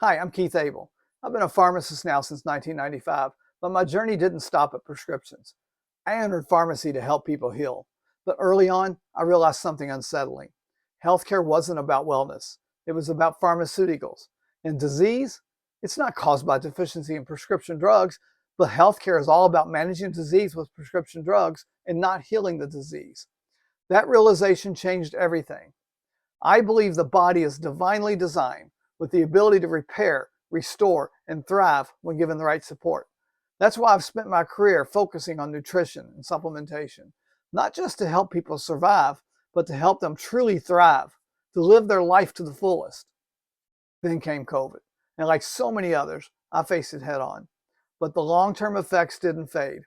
Hi, I'm Keith Abell. I've been a pharmacist now since 1995, but my journey didn't stop at prescriptions. I entered pharmacy to help people heal, but early on, I realized something unsettling. Healthcare wasn't about wellness. It was about pharmaceuticals. And disease? It's not caused by deficiency in prescription drugs, but healthcare is all about managing disease with prescription drugs and not healing the disease. That realization changed everything. I believe the body is divinely designed with the ability to repair, restore, and thrive when given the right support. That's why I've spent my career focusing on nutrition and supplementation, not just to help people survive, but to help them truly thrive, to live their life to the fullest. Then came COVID, and like so many others, I faced it head on. But the long-term effects didn't fade.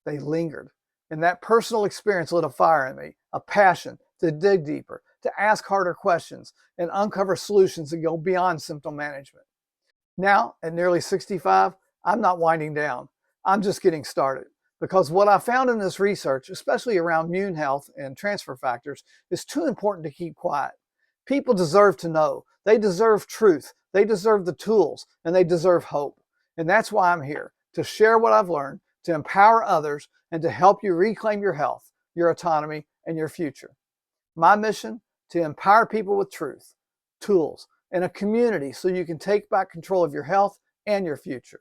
They lingered. And that personal experience lit a fire in me, a passion to dig deeper, to ask harder questions, and uncover solutions that go beyond symptom management. Now, at nearly 65, I'm not winding down. I'm just getting started. Because what I found in this research, especially around immune health and transfer factors, is too important to keep quiet. People deserve to know. They deserve truth. They deserve the tools, and they deserve hope. And that's why I'm here, to share what I've learned, to empower others, and to help you reclaim your health, your autonomy, and your future. My mission? To empower people with truth, tools, and a community so you can take back control of your health and your future.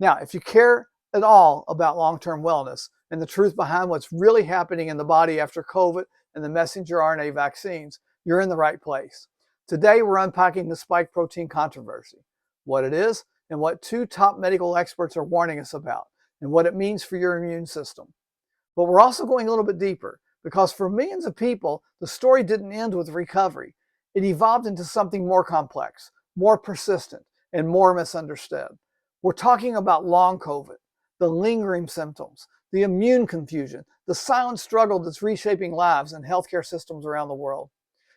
Now, if you care at all about long-term wellness and the truth behind what's really happening in the body after COVID and the messenger RNA vaccines, you're in the right place. Today, we're unpacking the spike protein controversy, what it is, and what two top medical experts are warning us about, and what it means for your immune system. But we're also going a little bit deeper, because for millions of people, the story didn't end with recovery. It evolved into something more complex, more persistent, and more misunderstood. We're talking about long COVID, the lingering symptoms, the immune confusion, the silent struggle that's reshaping lives and healthcare systems around the world.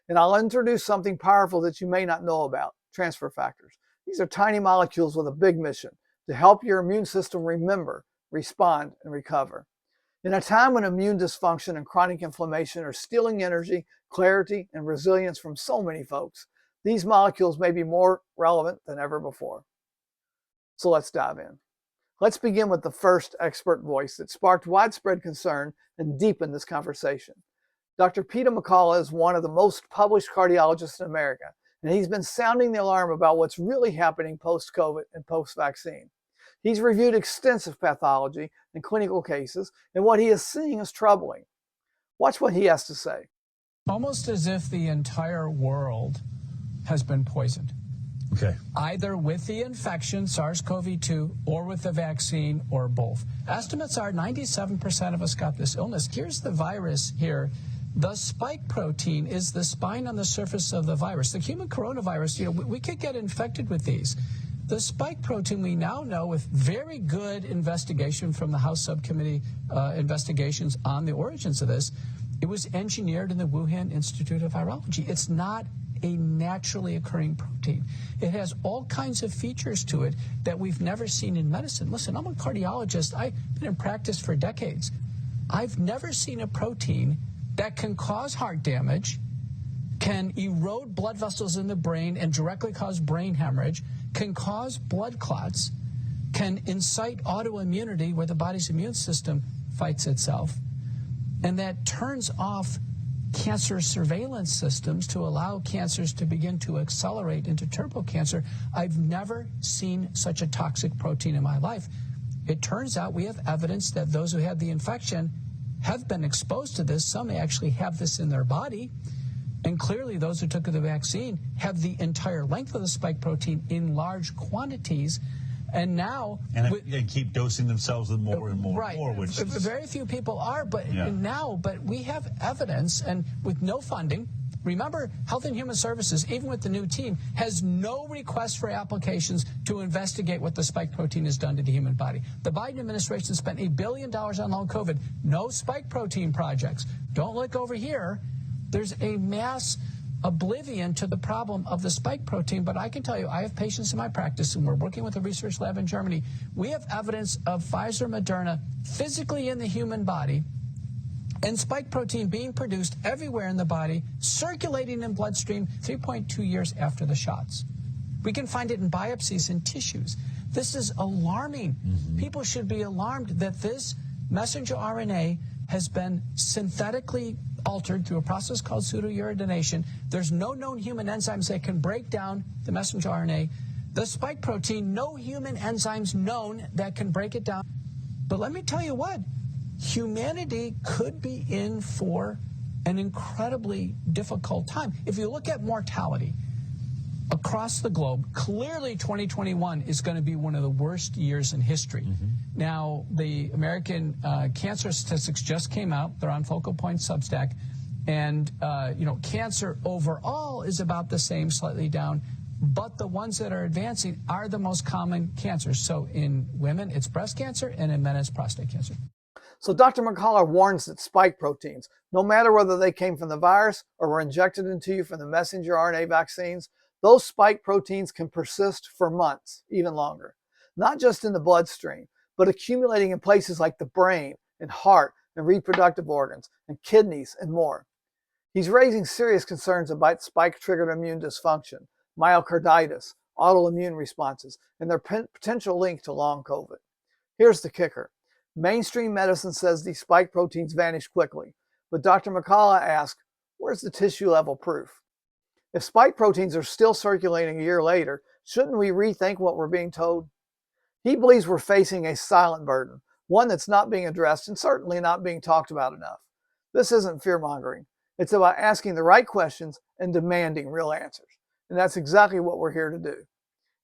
And I'll introduce something powerful that you may not know about, transfer factors. These are tiny molecules with a big mission to help your immune system remember, respond, and recover. In a time when immune dysfunction and chronic inflammation are stealing energy, clarity, and resilience from so many folks, these molecules may be more relevant than ever before. So let's dive in. Let's begin with the first expert voice that sparked widespread concern and deepened this conversation. Dr. Peter McCullough is one of the most published cardiologists in America, and he's been sounding the alarm about what's really happening post-COVID and post-vaccine. He's reviewed extensive pathology and clinical cases, and what he is seeing is troubling. Watch what he has to say. Almost as if the entire world has been poisoned. Okay. Either with the infection, SARS-CoV-2, or with the vaccine, or both. Estimates are 97% of us got this illness. Here's the virus here. The spike protein is the spine on the surface of the virus. The human coronavirus, we could get infected with these. The spike protein, we now know with very good investigation from the House Subcommittee investigations on the origins of this, it was engineered in the Wuhan Institute of Virology. It's not a naturally occurring protein. It has all kinds of features to it that we've never seen in medicine. Listen, I'm a cardiologist. I've been in practice for decades. I've never seen a protein that can cause heart damage, can erode blood vessels in the brain and directly cause brain hemorrhage, can cause blood clots, can incite autoimmunity where the body's immune system fights itself, and that turns off cancer surveillance systems to allow cancers to begin to accelerate into turbo cancer. I've never seen such a toxic protein in my life. It turns out we have evidence that those who had the infection have been exposed to this. Some actually have this in their body. And clearly those who took the vaccine have the entire length of the spike protein in large quantities. And now... And keep dosing themselves with more and more right. and more. Which is, very few people are, but we have evidence, and with no funding. Remember, Health and Human Services, even with the new team, has no request for applications to investigate what the spike protein has done to the human body. The Biden administration spent $1 billion on long COVID. No spike protein projects. Don't look over here. There's a mass oblivion to the problem of the spike protein, but I can tell you, I have patients in my practice, and we're working with a research lab in Germany. We have evidence of Pfizer, Moderna physically in the human body, and spike protein being produced everywhere in the body, circulating in bloodstream 3.2 years after the shots. We can find it in biopsies in tissues. This is alarming. People should be alarmed that this messenger RNA has been synthetically altered through a process called pseudouridination. There's no known human enzymes that can break down the messenger RNA. The spike protein, no human enzymes known that can break it down. But let me tell you what, humanity could be in for an incredibly difficult time. If you look at mortality across the globe, clearly 2021 is going to be one of the worst years in history. Now, the American cancer statistics just came out. They're on Focal Point Substack. And, cancer overall is about the same, slightly down. But the ones that are advancing are the most common cancers. So in women, it's breast cancer, and in men, it's prostate cancer. So Dr. McCullough warns that spike proteins, no matter whether they came from the virus or were injected into you from the messenger RNA vaccines, those spike proteins can persist for months, even longer. Not just in the bloodstream, but accumulating in places like the brain and heart and reproductive organs and kidneys and more. He's raising serious concerns about spike-triggered immune dysfunction, myocarditis, autoimmune responses, and their potential link to long COVID. Here's the kicker. Mainstream medicine says these spike proteins vanish quickly, but Dr. McCullough asks, where's the tissue-level proof? If spike proteins are still circulating a year later, shouldn't we rethink what we're being told? He believes we're facing a silent burden, one that's not being addressed and certainly not being talked about enough. This isn't fear-mongering. It's about asking the right questions and demanding real answers. And that's exactly what we're here to do.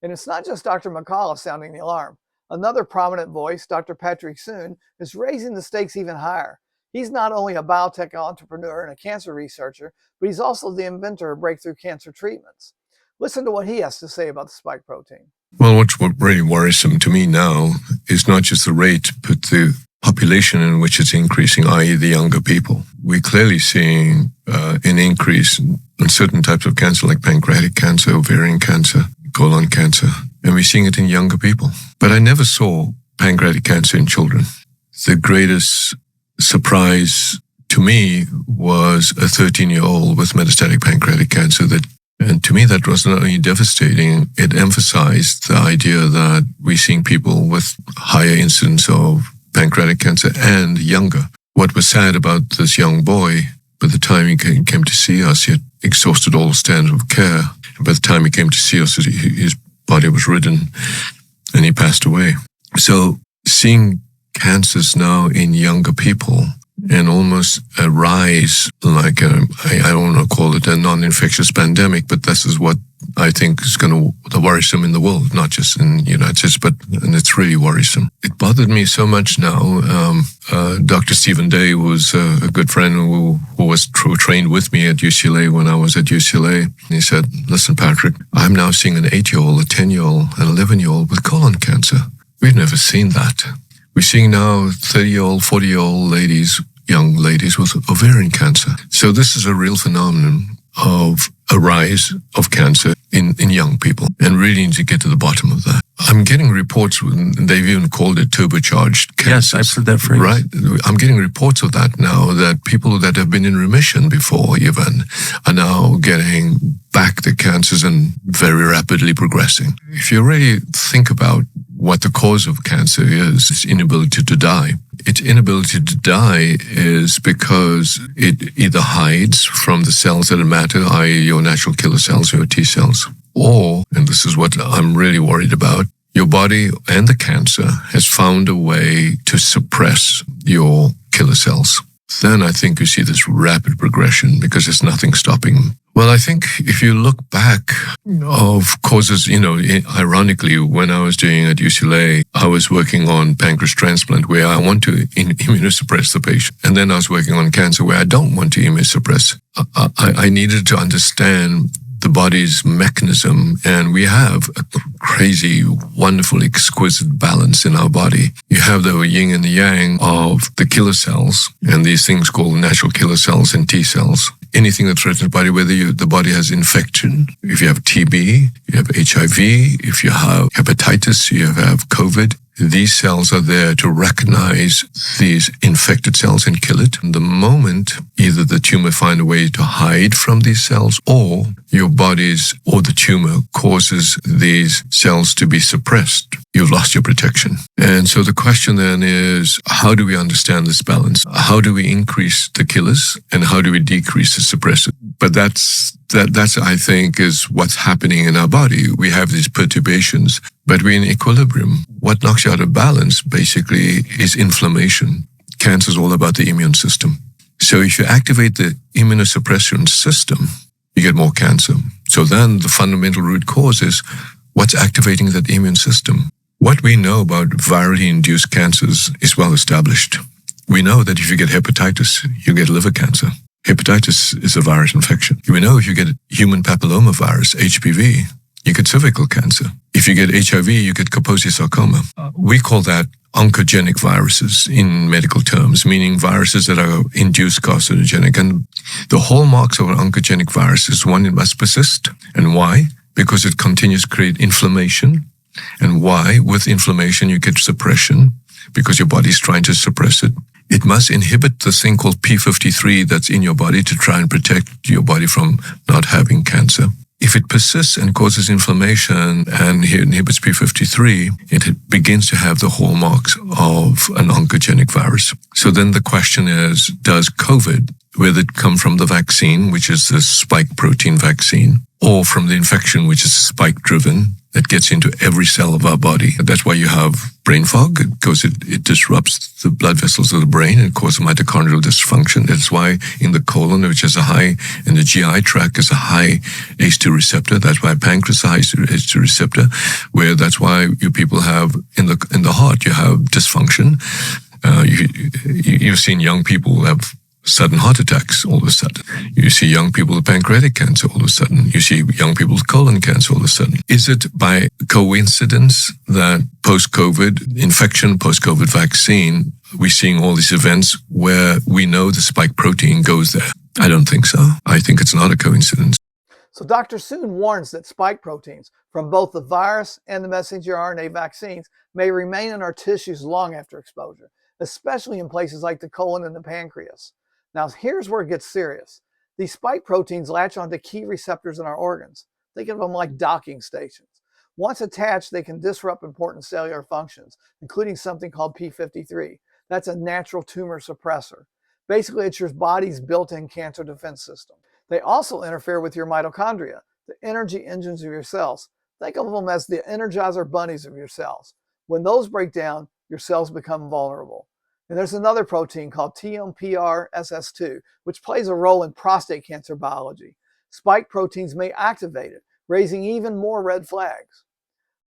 And it's not just Dr. McCullough sounding the alarm. Another prominent voice, Dr. Patrick Soon, is raising the stakes even higher. He's not only a biotech entrepreneur and a cancer researcher, but he's also the inventor of breakthrough cancer treatments. Listen to what he has to say about the spike protein. Well, what's really worrisome to me now is not just the rate, but the population in which it's increasing, i.e. the younger people. We're clearly seeing an increase in certain types of cancer like pancreatic cancer, ovarian cancer, colon cancer, and we're seeing it in younger people. But I never saw pancreatic cancer in children. The greatest surprise to me was a 13-year-old with metastatic pancreatic cancer and to me that was not only devastating, it emphasized the idea that we're seeing people with higher incidence of pancreatic cancer and younger. What was sad about this young boy, by the time he came to see us, he had exhausted all standards of care. And by the time he came to see us, his body was ridden and he passed away. So seeing cancers now in younger people and almost a rise, like I don't want to call it a non-infectious pandemic, but this is what I think is going to worrisome in the world, not just in the United States, and it's really worrisome. It bothered me so much now. Dr. Stephen Day was a good friend who was trained with me at UCLA when I was at UCLA. He said, listen, Patrick, I'm now seeing an 8-year-old, a 10-year-old, an 11-year-old with colon cancer. We've never seen that. We're seeing now 30-year-old, 40-year-old ladies, young ladies with ovarian cancer. So this is a real phenomenon of a rise of cancer in young people, and really need to get to the bottom of that. I'm getting reports, they've even called it turbocharged cancer. Yes, I've heard that phrase. Right? I'm getting reports of that now, that people that have been in remission before even are now getting back the cancers and very rapidly progressing. If you really think about what the cause of cancer is, it's inability to die. Its inability to die is because it either hides from the cells that matter, i.e. your natural killer cells, your T cells, or, and this is what I'm really worried about, your body and the cancer has found a way to suppress your killer cells. Then I think you see this rapid progression because there's nothing stopping them. Well, I think if you look back of causes, ironically, when I was doing at UCLA, I was working on pancreas transplant where I want to immunosuppress the patient. And then I was working on cancer where I don't want to immunosuppress. I needed to understand the body's mechanism, and we have a crazy, wonderful, exquisite balance in our body. You have the yin and the yang of the killer cells, and these things called natural killer cells and T cells. Anything that threatens the body, whether the body has infection, if you have TB, you have HIV, if you have hepatitis, you have COVID, These cells are there to recognize these infected cells and kill it. And the moment either the tumor find a way to hide from these cells, or your body's or the tumor causes these cells to be suppressed, you've lost your protection. And so the question then is, how do we understand this balance? How do we increase the killers and how do we decrease the suppressors? But that's I think is what's happening in our body. We have these perturbations, but we're in equilibrium. What knocks you out of balance basically is inflammation. Cancer is all about the immune system. So if you activate the immunosuppression system, you get more cancer. So then the fundamental root cause is what's activating that immune system. What we know about virally induced cancers is well established. We know that if you get hepatitis, you get liver cancer. Hepatitis is a virus infection. We know if you get human papillomavirus, HPV, you get cervical cancer. If you get HIV, you get Kaposi sarcoma. We call that oncogenic viruses in medical terms, meaning viruses that are induced carcinogenic. And the hallmarks of an oncogenic virus is, one, it must persist. And why? Because it continues to create inflammation. And why? With inflammation, you get suppression because your body's trying to suppress it. It must inhibit the thing called P53 that's in your body to try and protect your body from not having cancer. If it persists and causes inflammation and inhibits P53, it begins to have the hallmarks of an oncogenic virus. So then the question is, does COVID, whether it come from the vaccine, which is the spike protein vaccine, or from the infection, which is spike-driven, that gets into every cell of our body? That's why you have brain fog, because it disrupts the blood vessels of the brain and causes mitochondrial dysfunction. That's why in the colon, which is a high, in the GI tract is a high ACE2 receptor. That's why pancreas is a high ACE2 receptor, where that's why you people have in the heart, you have dysfunction. You've seen young people have sudden heart attacks all of a sudden. You see young people with pancreatic cancer all of a sudden. You see young people with colon cancer all of a sudden. Is it by coincidence that post-COVID infection, post-COVID vaccine, we're seeing all these events where we know the spike protein goes there? I don't think so. I think it's not a coincidence. So Dr. Soon warns that spike proteins from both the virus and the messenger RNA vaccines may remain in our tissues long after exposure, especially in places like the colon and the pancreas. Now, here's where it gets serious. These spike proteins latch onto key receptors in our organs. Think of them like docking stations. Once attached, they can disrupt important cellular functions, including something called P53. That's a natural tumor suppressor. Basically, it's your body's built-in cancer defense system. They also interfere with your mitochondria, the energy engines of your cells. Think of them as the energizer bunnies of your cells. When those break down, your cells become vulnerable. And there's another protein called TMPRSS2, which plays a role in prostate cancer biology. Spike proteins may activate it, raising even more red flags.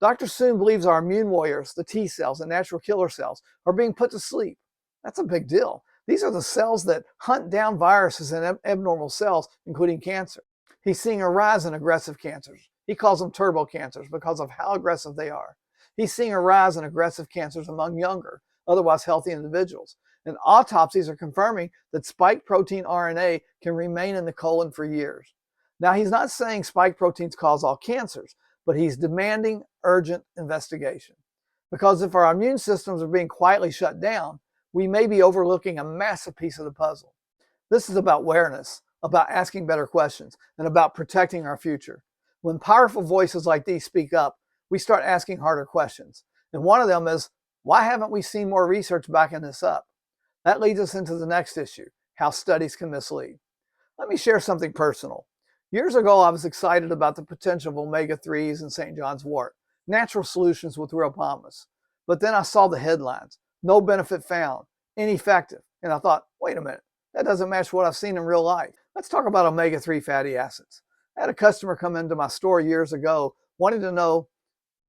Dr. Soon believes our immune warriors, the T cells and natural killer cells, are being put to sleep. That's a big deal. These are the cells that hunt down viruses and abnormal cells, including cancer. He's seeing a rise in aggressive cancers. He calls them turbo cancers because of how aggressive they are. He's seeing a rise in aggressive cancers among younger, otherwise healthy individuals. And autopsies are confirming that spike protein RNA can remain in the colon for years. Now, he's not saying spike proteins cause all cancers, but he's demanding urgent investigation. Because if our immune systems are being quietly shut down, we may be overlooking a massive piece of the puzzle. This is about awareness, about asking better questions, and about protecting our future. When powerful voices like these speak up, we start asking harder questions. And one of them is, why haven't we seen more research backing this up? That leads us into the next issue, how studies can mislead. Let me share something personal. Years ago, I was excited about the potential of omega-3s and St. John's wort, natural solutions with real promise. But then I saw the headlines, no benefit found, ineffective. And I thought, wait a minute, that doesn't match what I've seen in real life. Let's talk about omega-3 fatty acids. I had a customer come into my store years ago wanting to know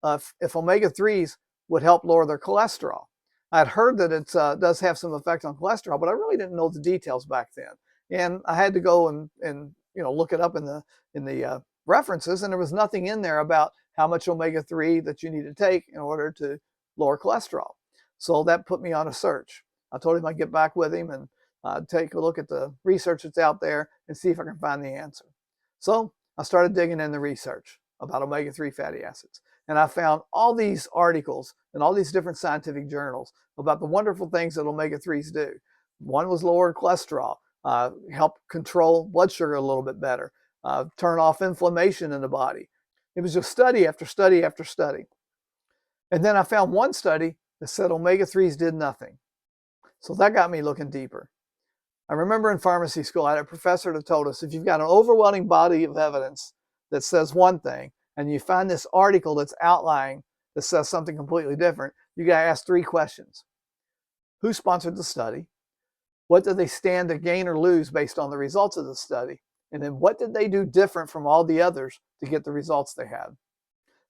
if omega-3s would help lower their cholesterol. I had heard that it does have some effect on cholesterol, but I really didn't know the details back then. And I had to go and look it up in the references, and there was nothing in there about how much omega-3 that you need to take in order to lower cholesterol. So that put me on a search. I told him I'd get back with him and take a look at the research that's out there and see if I can find the answer. So I started digging in the research about omega-3 fatty acids. and I found all these articles in all these different scientific journals about the wonderful things that omega-3s do. One was lower cholesterol, help control blood sugar a little bit better, turn off inflammation in the body. It was just study after study after study. And then I found one study that said omega-3s did nothing. So that got me looking deeper. I remember in pharmacy school, I had a professor that told us, if you've got an overwhelming body of evidence that says one thing, and you find this article that's outlying that says something completely different, you got to ask 3 questions. Who sponsored the study? What did they stand to gain or lose based on the results of the study? And then what did they do different from all the others to get the results they had?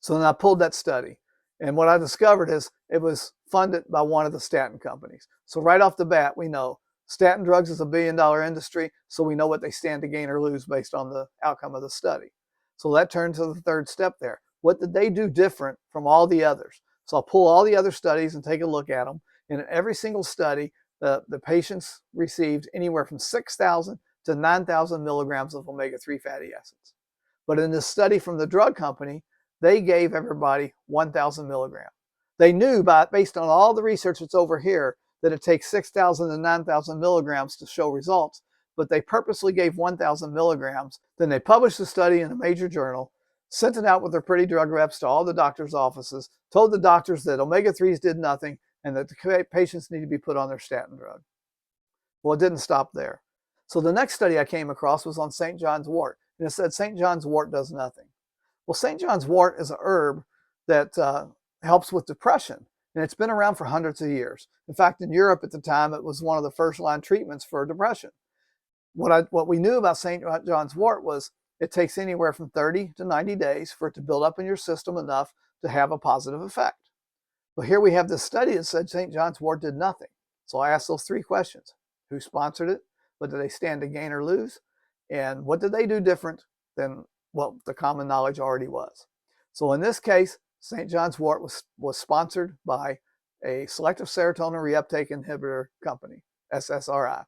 So then I pulled that study. And what I discovered is it was funded by one of the statin companies. So right off the bat, we know statin drugs is a billion-dollar industry, so we know what they stand to gain or lose based on the outcome of the study. So that turned to the third step there. What did they do different from all the others? So I'll pull all the other studies and take a look at them. And in every single study, the patients received anywhere from 6,000 to 9,000 milligrams of omega-3 fatty acids. But in this study from the drug company, they gave everybody 1,000 milligrams. They knew based on all the research that's over here that it takes 6,000 to 9,000 milligrams to show results, but they purposely gave 1,000 milligrams. Then they published the study in a major journal, sent it out with their pretty drug reps to all the doctors' offices, told the doctors that omega-3s did nothing and that the patients need to be put on their statin drug. Well, it didn't stop there. So the next study I came across was on St. John's wort, and it said St. John's wort does nothing. Well, St. John's wort is a herb that helps with depression, and it's been around for hundreds of years. In fact, in Europe at the time, it was one of the first-line treatments for depression. What we knew about St. John's wort was it takes anywhere from 30 to 90 days for it to build up in your system enough to have a positive effect. But here we have this study that said St. John's wort did nothing. So I asked those 3 questions. Who sponsored it? What did they stand to gain or lose? And what did they do different than what the common knowledge already was? So in this case, St. John's wort was sponsored by a selective serotonin reuptake inhibitor company, SSRI.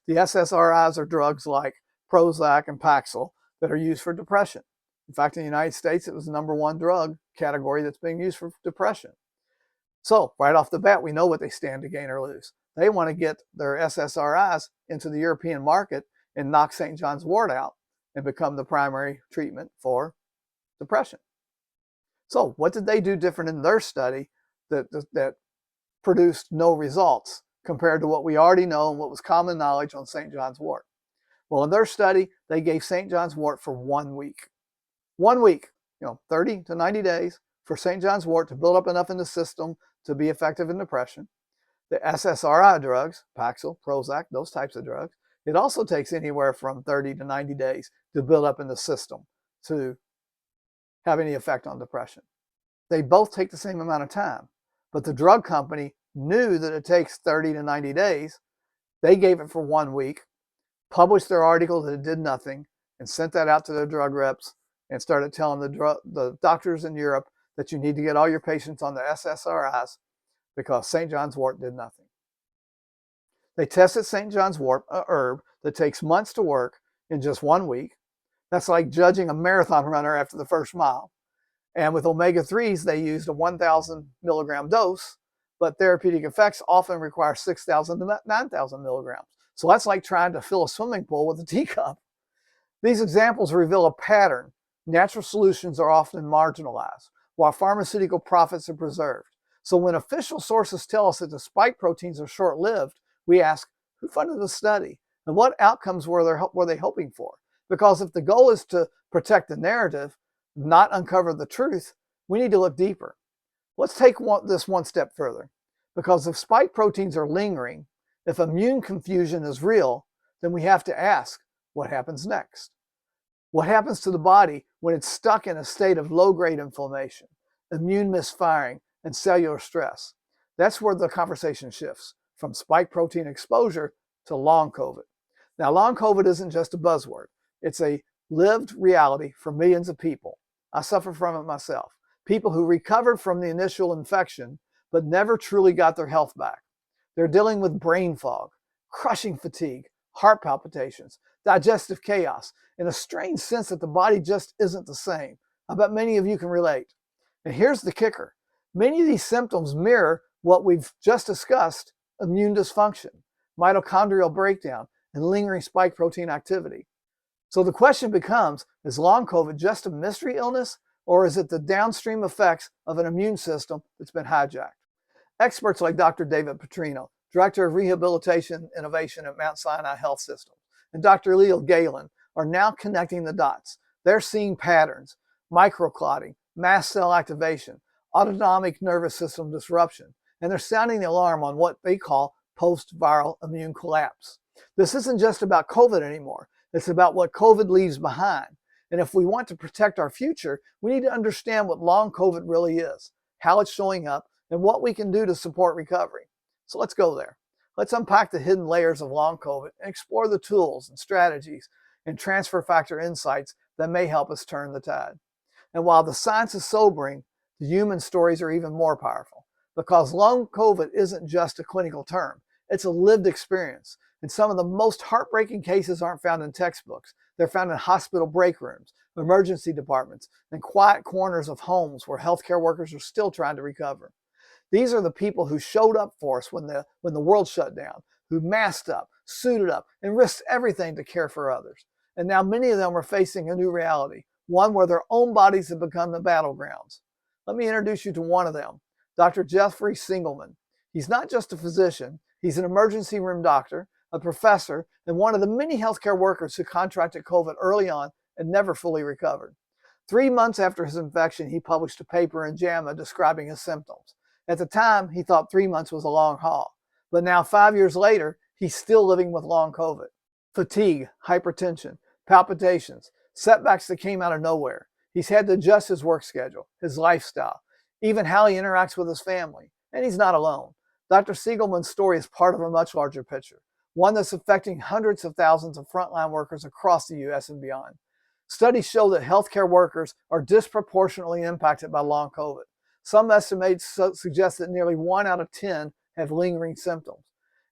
The SSRIs are drugs like Prozac and Paxil that are used for depression. In fact, in the United States, it was the #1 drug category that's being used for depression. So right off the bat, we know what they stand to gain or lose. They want to get their SSRIs into the European market and knock St. John's wort out and become the primary treatment for depression. So what did they do different in their study that produced no results compared to what we already know and what was common knowledge on St. John's wort? Well, in their study, they gave St. John's wort for 1 week. 1 week, 30 to 90 days for St. John's wort to build up enough in the system to be effective in depression. The SSRI drugs, Paxil, Prozac, those types of drugs, it also takes anywhere from 30 to 90 days to build up in the system to have any effect on depression. They both take the same amount of time, but the drug company knew that it takes 30 to 90 days. They gave it for 1 week, published their article that it did nothing, and sent that out to their drug reps and started telling the doctors in Europe that you need to get all your patients on the SSRIs because St. John's wort did nothing. They tested St. John's wort, a herb that takes months to work, in just 1 week. That's like judging a marathon runner after the first mile. And with omega-3s, they used a 1,000 milligram dose, but therapeutic effects often require 6,000 to 9,000 milligrams. So that's like trying to fill a swimming pool with a teacup. These examples reveal a pattern. Natural solutions are often marginalized, while pharmaceutical profits are preserved. So when official sources tell us that the spike proteins are short-lived, we ask, who funded the study? And what outcomes were they hoping for? Because if the goal is to protect the narrative, not uncover the truth, we need to look deeper. Let's take this one step further. Because if spike proteins are lingering, if immune confusion is real, then we have to ask, what happens next? What happens to the body when it's stuck in a state of low-grade inflammation, immune misfiring, and cellular stress? That's where the conversation shifts from spike protein exposure to long COVID. Now, long COVID isn't just a buzzword. It's a lived reality for millions of people. I suffer from it myself. People who recovered from the initial infection but never truly got their health back. They're dealing with brain fog, crushing fatigue, heart palpitations, digestive chaos, and a strange sense that the body just isn't the same. I bet many of you can relate. And here's the kicker. Many of these symptoms mirror what we've just discussed: immune dysfunction, mitochondrial breakdown, and lingering spike protein activity. So the question becomes, is long COVID just a mystery illness, or is it the downstream effects of an immune system that's been hijacked? Experts like Dr. David Petrino, Director of Rehabilitation Innovation at Mount Sinai Health System, and Dr. Leo Galen are now connecting the dots. They're seeing patterns: microclotting, mast cell activation, autonomic nervous system disruption, and they're sounding the alarm on what they call post-viral immune collapse. This isn't just about COVID anymore. It's about what COVID leaves behind. And if we want to protect our future, we need to understand what long COVID really is, how it's showing up, and what we can do to support recovery. So let's go there. Let's unpack the hidden layers of long COVID and explore the tools and strategies and transfer factor insights that may help us turn the tide. And while the science is sobering, the human stories are even more powerful, because long COVID isn't just a clinical term. It's a lived experience. And some of the most heartbreaking cases aren't found in textbooks. They're found in hospital break rooms, emergency departments, and quiet corners of homes where healthcare workers are still trying to recover. These are the people who showed up for us when the world shut down, who masked up, suited up, and risked everything to care for others. And now many of them are facing a new reality, one where their own bodies have become the battlegrounds. Let me introduce you to one of them, Dr. Jeffrey Singelman. He's not just a physician, he's an emergency room doctor, a professor, and one of the many healthcare workers who contracted COVID early on and never fully recovered. 3 months after his infection, he published a paper in JAMA describing his symptoms. At the time, he thought 3 months was a long haul, but now 5 years later, he's still living with long COVID. Fatigue, hypertension, palpitations, setbacks that came out of nowhere. He's had to adjust his work schedule, his lifestyle, even how he interacts with his family. And he's not alone. Dr. Singelman's story is part of a much larger picture, one that's affecting hundreds of thousands of frontline workers across the U.S. and beyond. Studies show that healthcare workers are disproportionately impacted by long COVID. Some estimates suggest that nearly 1 out of 10 have lingering symptoms.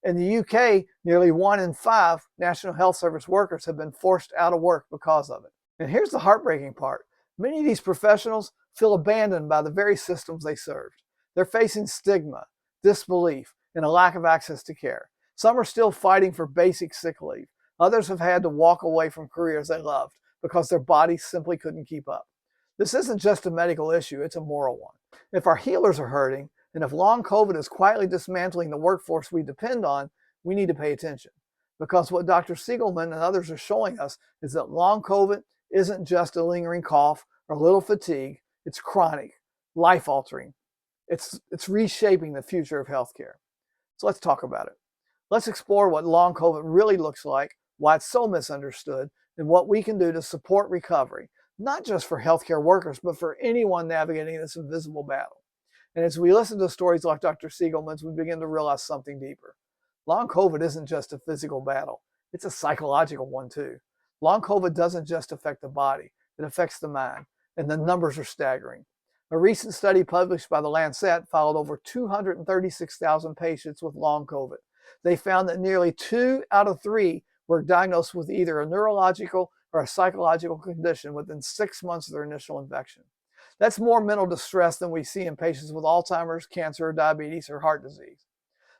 In the UK, nearly 1 in 5 National Health Service workers have been forced out of work because of it. And here's the heartbreaking part. Many of these professionals feel abandoned by the very systems they served. They're facing stigma, disbelief, and a lack of access to care. Some are still fighting for basic sick leave. Others have had to walk away from careers they loved because their bodies simply couldn't keep up. This isn't just a medical issue, it's a moral one. If our healers are hurting, and if long COVID is quietly dismantling the workforce we depend on, we need to pay attention. Because what Dr. Singelman and others are showing us is that long COVID isn't just a lingering cough or a little fatigue, it's chronic, life-altering. It's reshaping the future of healthcare. So let's talk about it. Let's explore what long COVID really looks like, why it's so misunderstood, and what we can do to support recovery, not just for healthcare workers, but for anyone navigating this invisible battle. And as we listen to stories like Dr. Singelman's, we begin to realize something deeper. Long COVID isn't just a physical battle, it's a psychological one too. Long COVID doesn't just affect the body, it affects the mind, and the numbers are staggering. A recent study published by The Lancet followed over 236,000 patients with long COVID. They found that nearly 2 out of 3 were diagnosed with either a neurological or a psychological condition within 6 months of their initial infection. That's more mental distress than we see in patients with Alzheimer's, cancer, diabetes, or heart disease.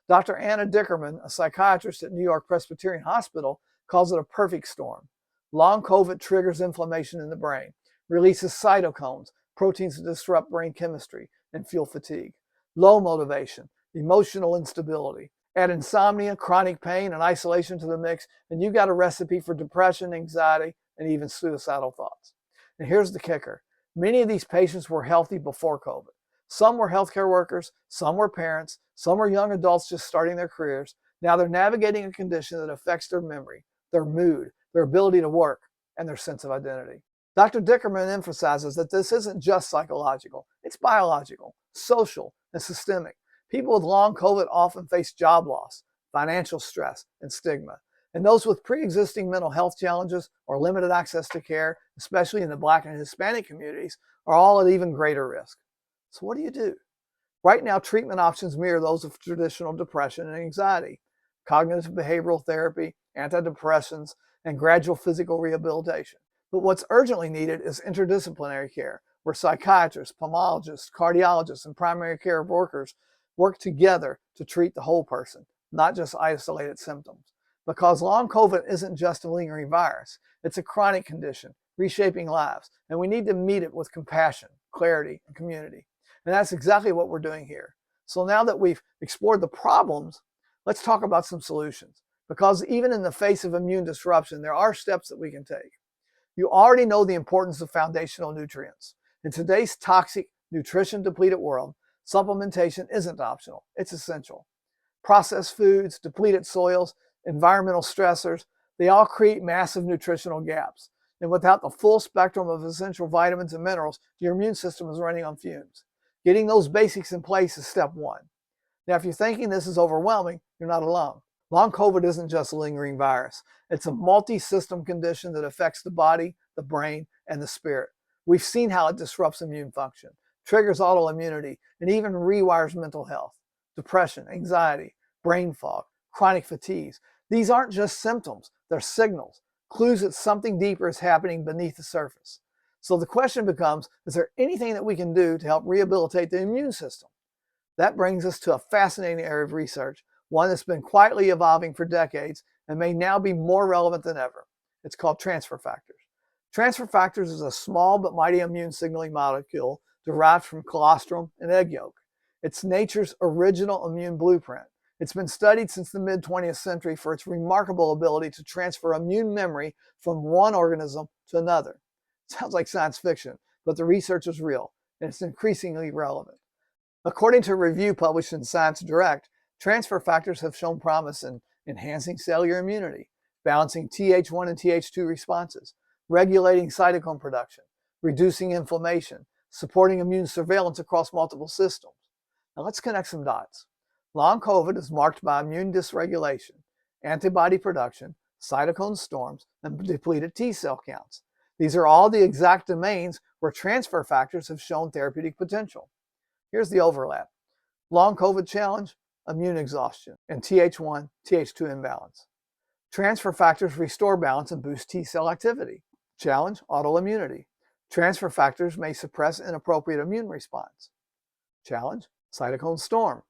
Dr. Anna Dickerman, a psychiatrist at New York Presbyterian Hospital, calls it a perfect storm. Long COVID triggers inflammation in the brain, releases cytokines, proteins that disrupt brain chemistry and fuel fatigue. Low motivation, emotional instability. Add insomnia, chronic pain, and isolation to the mix, and you've got a recipe for depression, anxiety, and even suicidal thoughts. And here's the kicker. Many of these patients were healthy before COVID. Some were healthcare workers, some were parents, some were young adults just starting their careers. Now they're navigating a condition that affects their memory, their mood, their ability to work, and their sense of identity. Dr. Dickerman emphasizes that this isn't just psychological, it's biological, social, and systemic. People with long COVID often face job loss, financial stress, and stigma. And those with pre-existing mental health challenges or limited access to care, especially in the Black and Hispanic communities, are all at even greater risk. So what do you do? Right now, treatment options mirror those of traditional depression and anxiety: cognitive behavioral therapy, antidepressants, and gradual physical rehabilitation. But what's urgently needed is interdisciplinary care, where psychiatrists, pulmonologists, cardiologists, and primary care workers work together to treat the whole person, not just isolated symptoms. Because long COVID isn't just a lingering virus, it's a chronic condition, reshaping lives, and we need to meet it with compassion, clarity, and community. And that's exactly what we're doing here. So now that we've explored the problems, let's talk about some solutions. Because even in the face of immune disruption, there are steps that we can take. You already know the importance of foundational nutrients. In today's toxic, nutrition-depleted world, supplementation isn't optional, it's essential. Processed foods, depleted soils, environmental stressors, they all create massive nutritional gaps. And without the full spectrum of essential vitamins and minerals, your immune system is running on fumes. Getting those basics in place is step one. Now, if you're thinking this is overwhelming, you're not alone. Long COVID isn't just a lingering virus. It's a multi-system condition that affects the body, the brain, and the spirit. We've seen how it disrupts immune function, triggers autoimmunity, and even rewires mental health. Depression, anxiety, brain fog, chronic fatigues. These aren't just symptoms, they're signals, clues that something deeper is happening beneath the surface. So the question becomes, is there anything that we can do to help rehabilitate the immune system? That brings us to a fascinating area of research, one that's been quietly evolving for decades and may now be more relevant than ever. It's called transfer factors. Transfer factors is a small but mighty immune signaling molecule derived from colostrum and egg yolk. It's nature's original immune blueprint. It's been studied since the mid-20th century for its remarkable ability to transfer immune memory from one organism to another. Sounds like science fiction, but the research is real, and it's increasingly relevant. According to a review published in Science Direct, transfer factors have shown promise in enhancing cellular immunity, balancing Th1 and Th2 responses, regulating cytokine production, reducing inflammation, supporting immune surveillance across multiple systems. Now let's connect some dots. Long COVID is marked by immune dysregulation, antibody production, cytokine storms, and depleted T cell counts. These are all the exact domains where transfer factors have shown therapeutic potential. Here's the overlap. Long COVID challenge, immune exhaustion, and Th1, Th2 imbalance. Transfer factors restore balance and boost T cell activity. Challenge, autoimmunity. Transfer factors may suppress inappropriate immune response. Challenge, cytokine storm.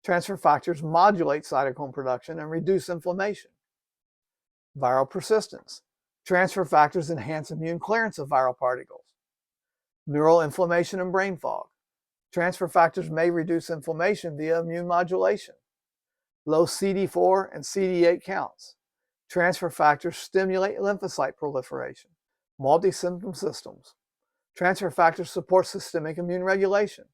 Transfer factors modulate cytokine production and reduce inflammation. Viral persistence. Transfer factors enhance immune clearance of viral particles. Neural inflammation and brain fog. Transfer factors may reduce inflammation via immune modulation. Low CD4 and CD8 counts. Transfer factors stimulate lymphocyte proliferation. Multi-symptom systems. Transfer factors support systemic immune regulation.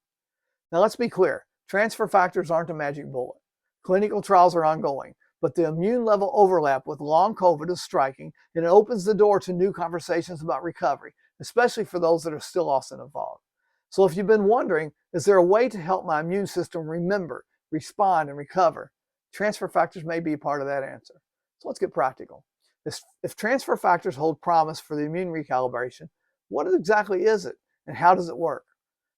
Now let's be clear, transfer factors aren't a magic bullet. Clinical trials are ongoing, but the immune level overlap with long COVID is striking, and it opens the door to new conversations about recovery, especially for those that are still lost and involved. So if you've been wondering, is there a way to help my immune system remember, respond, and recover? Transfer factors may be part of that answer. So let's get practical. If transfer factors hold promise for the immune recalibration, what exactly is it, and how does it work?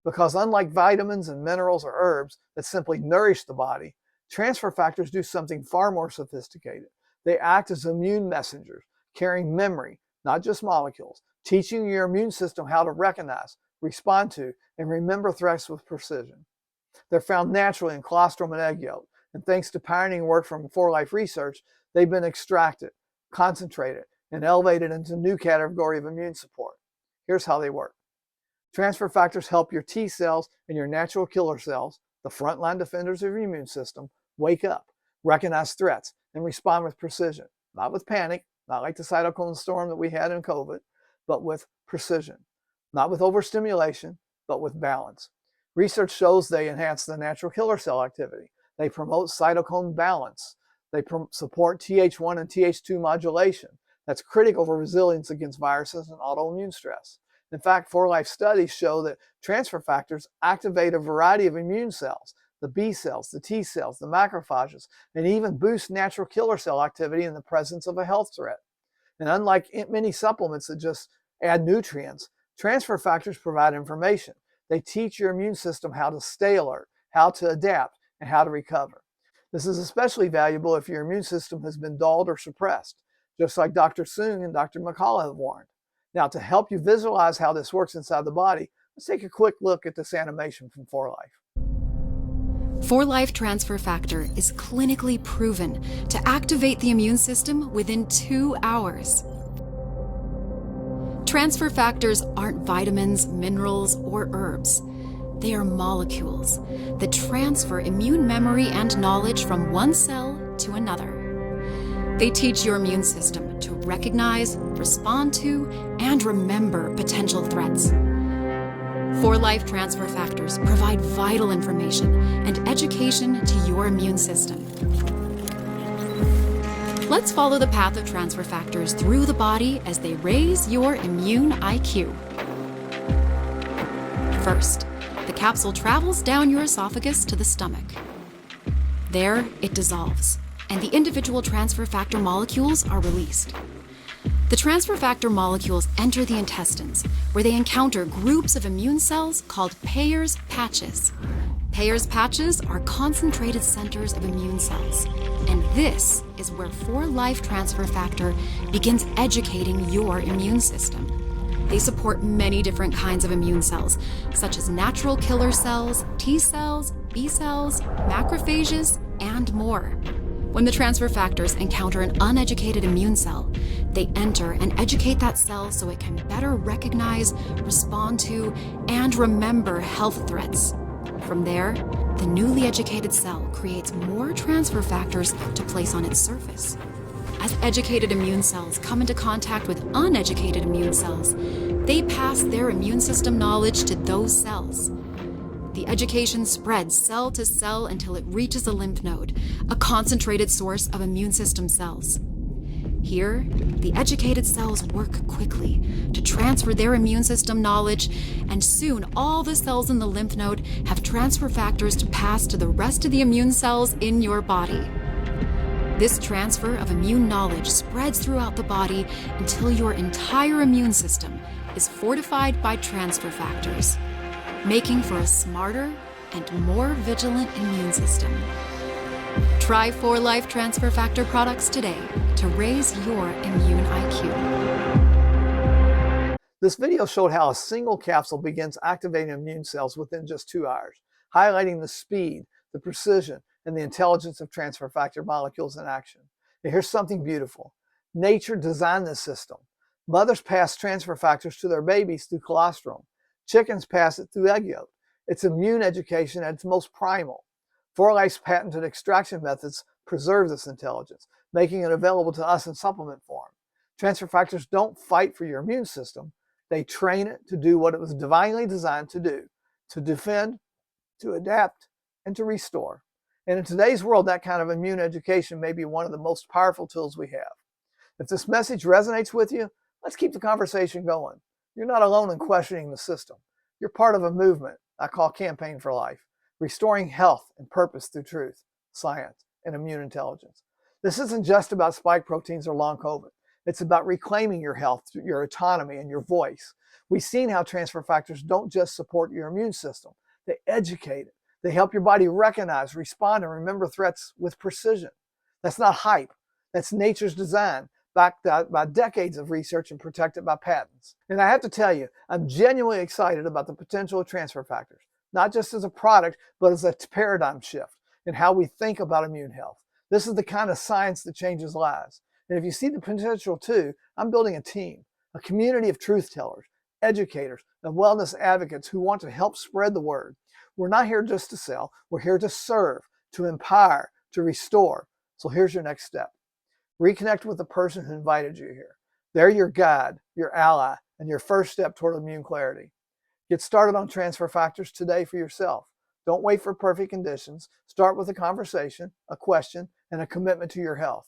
Because unlike vitamins and minerals or herbs that simply nourish the body, transfer factors do something far more sophisticated. They act as immune messengers, carrying memory, not just molecules, teaching your immune system how to recognize, respond to, and remember threats with precision. They're found naturally in colostrum and egg yolk, and thanks to pioneering work from 4Life Research, they've been extracted, concentrated, and elevated into a new category of immune support. Here's how they work. Transfer factors help your T cells and your natural killer cells, the frontline defenders of your immune system, wake up, recognize threats, and respond with precision. Not with panic, not like the cytokine storm that we had in COVID, but with precision. Not with overstimulation, but with balance. Research shows they enhance the natural killer cell activity. They promote cytokine balance. They support Th1 and Th2 modulation. That's critical for resilience against viruses and autoimmune stress. In fact, 4Life studies show that transfer factors activate a variety of immune cells, the B cells, the T cells, the macrophages, and even boost natural killer cell activity in the presence of a health threat. And unlike many supplements that just add nutrients, transfer factors provide information. They teach your immune system how to stay alert, how to adapt, and how to recover. This is especially valuable if your immune system has been dulled or suppressed, just like Dr. Soong and Dr. McCullough have warned. Now, to help you visualize how this works inside the body, let's take a quick look at this animation from 4Life. 4Life Transfer Factor is clinically proven to activate the immune system within 2 hours. Transfer factors aren't vitamins, minerals, or herbs. They are molecules that transfer immune memory and knowledge from one cell to another. They teach your immune system to recognize, respond to, and remember potential threats. 4Life Transfer Factors provide vital information and education to your immune system. Let's follow the path of transfer factors through the body as they raise your immune IQ. First, the capsule travels down your esophagus to the stomach. There, it dissolves, and the individual transfer factor molecules are released. The transfer factor molecules enter the intestines, where they encounter groups of immune cells called Peyer's patches. Peyer's patches are concentrated centers of immune cells, and this is where 4Life Transfer Factor begins educating your immune system. They support many different kinds of immune cells, such as natural killer cells, T cells, B cells, macrophages, and more. When the transfer factors encounter an uneducated immune cell, they enter and educate that cell so it can better recognize, respond to, and remember health threats. From there, the newly educated cell creates more transfer factors to place on its surface. As educated immune cells come into contact with uneducated immune cells, they pass their immune system knowledge to those cells. The education spreads cell to cell until it reaches the lymph node, a concentrated source of immune system cells. Here, the educated cells work quickly to transfer their immune system knowledge, and soon all the cells in the lymph node have transfer factors to pass to the rest of the immune cells in your body. This transfer of immune knowledge spreads throughout the body until your entire immune system is fortified by transfer factors, making for a smarter and more vigilant immune system. Try 4Life Transfer Factor products today to raise your immune IQ. This video showed how a single capsule begins activating immune cells within just 2 hours, highlighting the speed, the precision, and the intelligence of transfer factor molecules in action. And here's something beautiful. Nature designed this system. Mothers pass transfer factors to their babies through colostrum. Chickens pass it through egg yolk. It's immune education at its most primal. 4Life's patented extraction methods preserve this intelligence, making it available to us in supplement form. Transfer factors don't fight for your immune system. They train it to do what it was divinely designed to do, to defend, to adapt, and to restore. And in today's world, that kind of immune education may be one of the most powerful tools we have. If this message resonates with you, let's keep the conversation going. You're not alone in questioning the system. You're part of a movement I call Campaign for Life, restoring health and purpose through truth, science, and immune intelligence. This isn't just about spike proteins or long COVID. It's about reclaiming your health, your autonomy, and your voice. We've seen how transfer factors don't just support your immune system. They educate it. They help your body recognize, respond, and remember threats with precision. That's not hype. That's nature's design, backed by decades of research and protected by patents. And I have to tell you, I'm genuinely excited about the potential of transfer factors, not just as a product, but as a paradigm shift in how we think about immune health. This is the kind of science that changes lives. And if you see the potential too, I'm building a team, a community of truth tellers, educators, and wellness advocates who want to help spread the word. We're not here just to sell. We're here to serve, to empower, to restore. So here's your next step. Reconnect with the person who invited you here. They're your guide, your ally, and your first step toward immune clarity. Get started on transfer factors today for yourself. Don't wait for perfect conditions. Start with a conversation, a question, and a commitment to your health.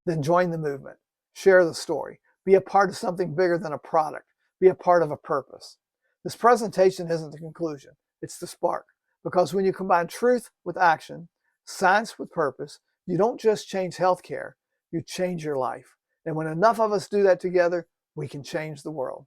Then join the movement. Share the story. Be a part of something bigger than a product. Be a part of a purpose. This presentation isn't the conclusion. It's the spark. Because when you combine truth with action, science with purpose, you don't just change healthcare, you change your life. And when enough of us do that together, we can change the world.